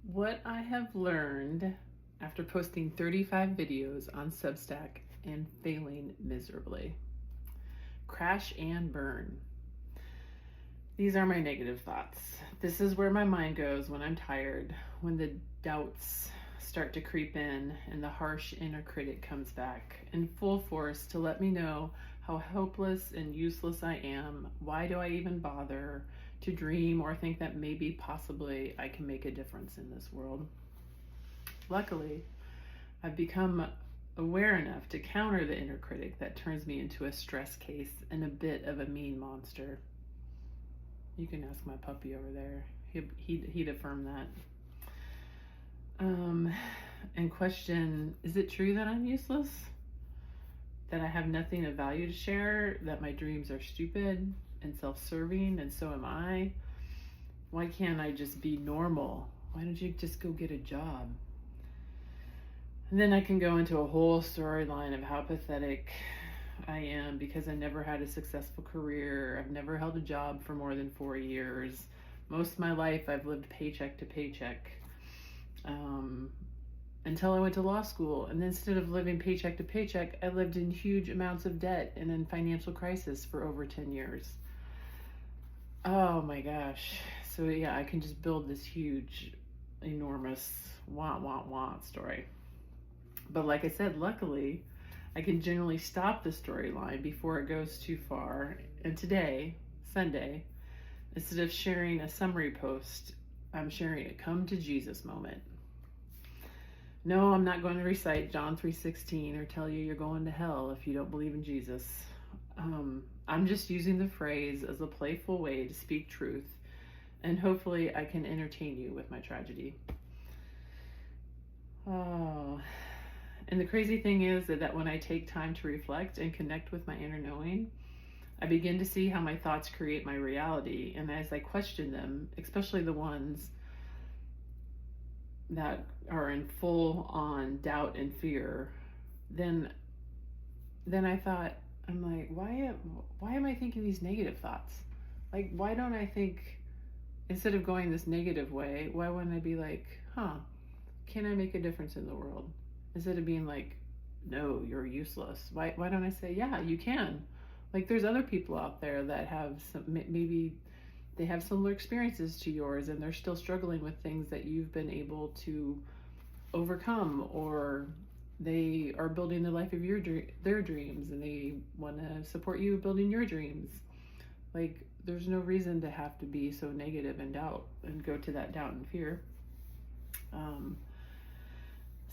What I have learned after posting 35 videos on Substack and failing miserably. Crash and burn. These are my negative thoughts. This is where my mind goes when I'm tired, when the doubts start to creep in and the harsh inner critic comes back in full force to let me know how hopeless and useless I am. Why do I even bother to dream or think that maybe possibly I can make a difference in this world? Luckily, I've become aware enough to counter the inner critic that turns me into a stress case and a bit of a mean monster. You can ask my puppy over there. He'd affirm that. And question, is it true that I'm useless? That I have nothing of value to share? That my dreams are stupid and self-serving, and so am I? Why can't I just be normal? Why don't you just go get a job? And then I can go into a whole storyline of how pathetic I am because I never had a successful career. I've never held a job for more than 4 years. Most of my life I've lived paycheck to paycheck until I went to law school. And then instead of living paycheck to paycheck, I lived in huge amounts of debt and in financial crisis for over 10 years. Oh my gosh. So yeah, I can just build this huge, enormous wah story. But like I said, luckily, I can generally stop the storyline before it goes too far. And today, Sunday, instead of sharing a summary post, I'm sharing a come to Jesus moment. No, I'm not going to recite John 3:16 or tell you you're going to hell if you don't believe in Jesus. I'm just using the phrase as a playful way to speak truth, and hopefully I can entertain you with my tragedy. Oh, and the crazy thing is that when I take time to reflect and connect with my inner knowing, I begin to see how my thoughts create my reality. And as I question them, especially the ones that are in full on doubt and fear, then I thought, I'm like, why am I thinking these negative thoughts? Like, why don't I think, instead of going this negative way, why wouldn't I be like, can I make a difference in the world? Instead of being like, no, you're useless. Why don't I say, yeah, you can? Like, there's other people out there that have maybe they have similar experiences to yours and they're still struggling with things that you've been able to overcome, or they are building the life of their dreams and they want to support you building your dreams. Like, there's no reason to have to be so negative and doubt and go to that doubt and fear.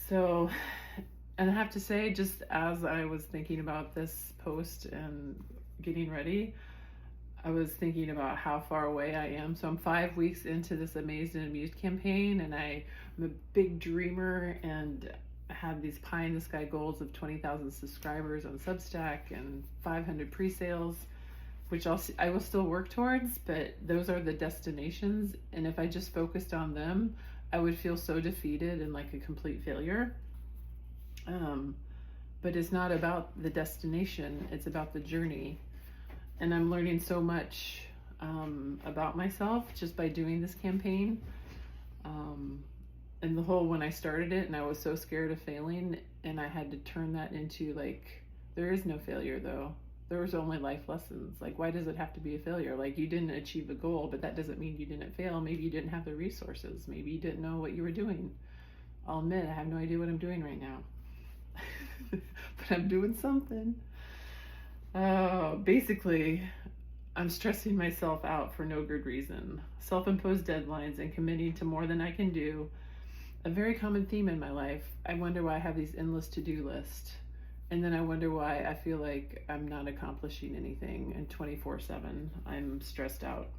So, and I have to say, just as I was thinking about this post and getting ready, I was thinking about how far away I am. So I'm 5 weeks into this Amazed and Amused campaign, and I'm a big dreamer and have these pie in the sky goals of 20,000 subscribers on Substack and 500 pre-sales, which I will still work towards, but those are the destinations. And if I just focused on them, I would feel so defeated and like a complete failure. But it's not about the destination, it's about the journey. And I'm learning so much about myself just by doing this campaign. And the whole, when I started it and I was so scared of failing, and I had to turn that into like, there is no failure though. There was only life lessons. Like, why does it have to be a failure? Like, you didn't achieve a goal, but that doesn't mean you didn't fail. Maybe you didn't have the resources. Maybe you didn't know what you were doing. I'll admit, I have no idea what I'm doing right now. But I'm doing something. Basically, I'm stressing myself out for no good reason. Self-imposed deadlines and committing to more than I can do. A very common theme in my life. I wonder why I have these endless to-do lists. And then I wonder why I feel like I'm not accomplishing anything, and 24/7 I'm stressed out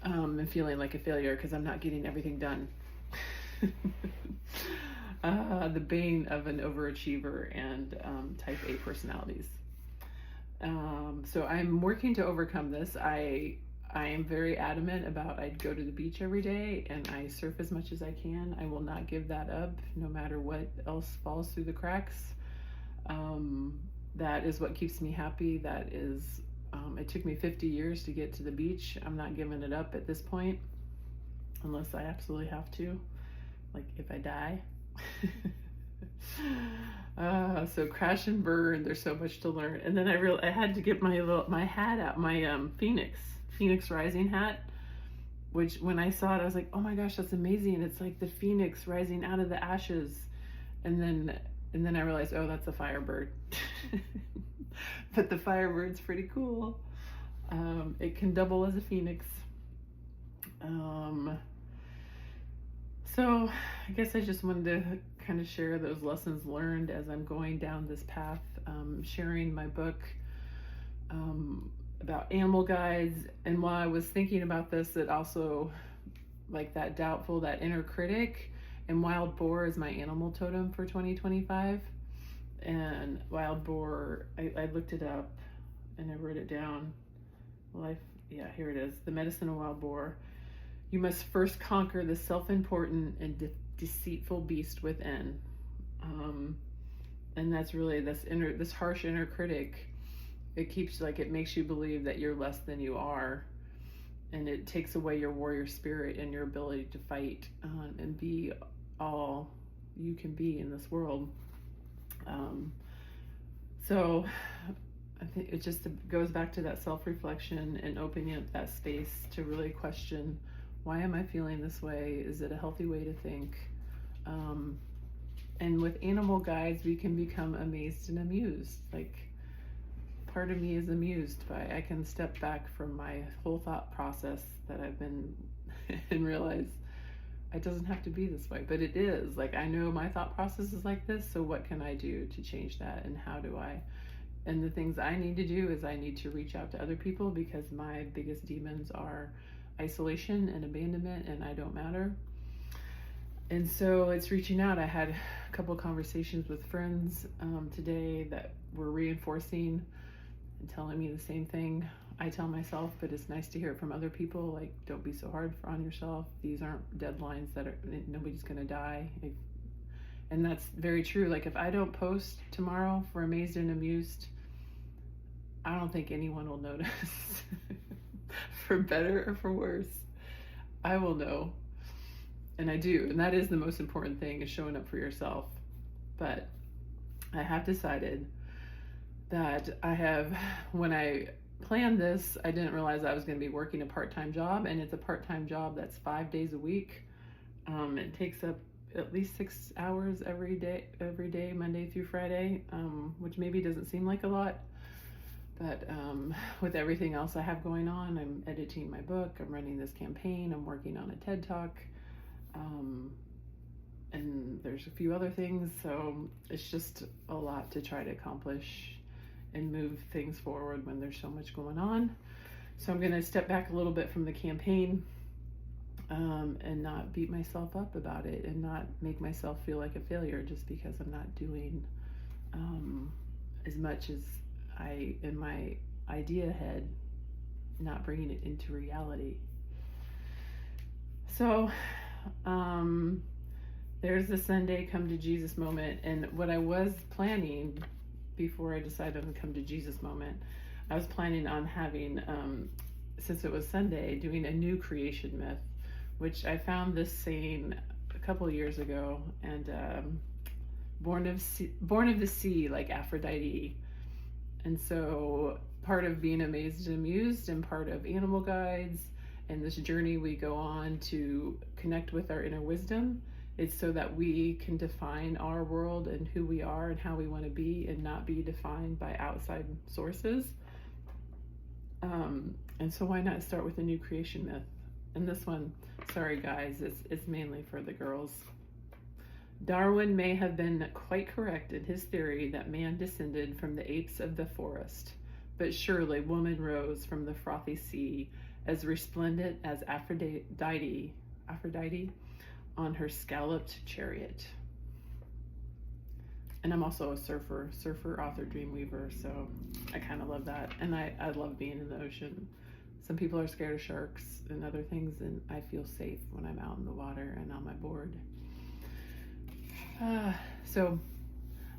and feeling like a failure because I'm not getting everything done. The bane of an overachiever and type A personalities. So I'm working to overcome this. I am very adamant about I'd go to the beach every day and I surf as much as I can. I will not give that up no matter what else falls through the cracks. That is what keeps me happy. That is, it took me 50 years to get to the beach. I'm not giving it up at this point, unless I absolutely have to. like if I die. So crash and burn, there's so much to learn. And then I had to get my hat out, my Phoenix Rising hat, which when I saw it, I was like, oh my gosh, that's amazing. It's like the phoenix rising out of the ashes. And then I realized, oh, that's a firebird. But the firebird's pretty cool. It can double as a phoenix. So I guess I just wanted to kind of share those lessons learned as I'm going down this path, sharing my book about animal guides. And while I was thinking about this, it also, like that doubtful, that inner critic, and wild boar is my animal totem for 2025. And wild boar, I looked it up and I wrote it down. Yeah, here it is. The medicine of wild boar. You must first conquer the self-important and deceitful beast within. And that's really this harsh inner critic. It makes you believe that you're less than you are. And it takes away your warrior spirit and your ability to fight and be all you can be in this world. So I think it just goes back to that self-reflection and opening up that space to really question, why am I feeling this way? Is it a healthy way to think? And with animal guides, we can become amazed and amused. Like, part of me is amused by, I can step back from my whole thought process that I've been and realize it doesn't have to be this way, but it is. Like, I know my thought process is like this, so what can I do to change that, and how do I? And the things I need to do is I need to reach out to other people, because my biggest demons are isolation and abandonment, and I don't matter. And so it's reaching out. I had a couple of conversations with friends today that were reinforcing and telling me the same thing I tell myself, but it's nice to hear it from other people. Like, don't be so hard on yourself. These aren't deadlines nobody's gonna die. And that's very true. Like, if I don't post tomorrow for Amazed and Amused, I don't think anyone will notice. For better or for worse, I will know. And I do. And that is the most important thing, is showing up for yourself. But I have decided that when I planned this, I didn't realize I was going to be working a part-time job, and it's a part-time job that's 5 days a week. It takes up at least 6 hours every day, Monday through Friday, which maybe doesn't seem like a lot, but with everything else I have going on, I'm editing my book, I'm running this campaign, I'm working on a TED Talk, and there's a few other things, so it's just a lot to try to accomplish and move things forward when there's so much going on. So I'm going to step back a little bit from the campaign, and not beat myself up about it, and not make myself feel like a failure just because I'm not doing as much as in my idea head, not bringing it into reality. So there's the Sunday come to Jesus moment, and what I was planning before I decided on the come to Jesus moment, I was planning on having, since it was Sunday, doing a new creation myth, which I found this saying a couple of years ago, and born of the sea, like Aphrodite. And so part of being amazed and amused, and part of animal guides, and this journey we go on to connect with our inner wisdom, it's so that we can define our world and who we are and how we want to be, and not be defined by outside sources. And so why not start with a new creation myth? And this one, sorry guys, it's mainly for the girls. Darwin may have been quite correct in his theory that man descended from the apes of the forest, but surely woman rose from the frothy sea, as resplendent as Aphrodite on her scalloped chariot. And I'm also a surfer, author, dreamweaver, so I kind of love that. And I love being in the ocean. Some people are scared of sharks and other things, and I feel safe when I'm out in the water and on my board. So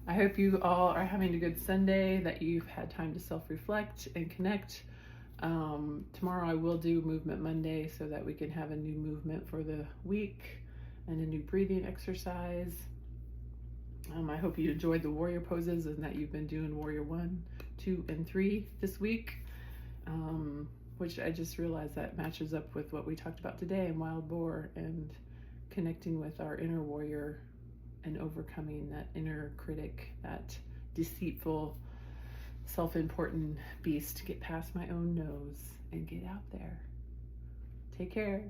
I hope you all are having a good Sunday, that you've had time to self-reflect and connect. Tomorrow I will do Movement Monday, so that we can have a new movement for the week. and a new breathing exercise. I hope you enjoyed the warrior poses and that you've been doing warrior 1, 2, and 3 this week, which I just realized that matches up with what we talked about today in wild boar and connecting with our inner warrior and overcoming that inner critic, that deceitful, self-important beast. Get past my own nose and get out there. Take care.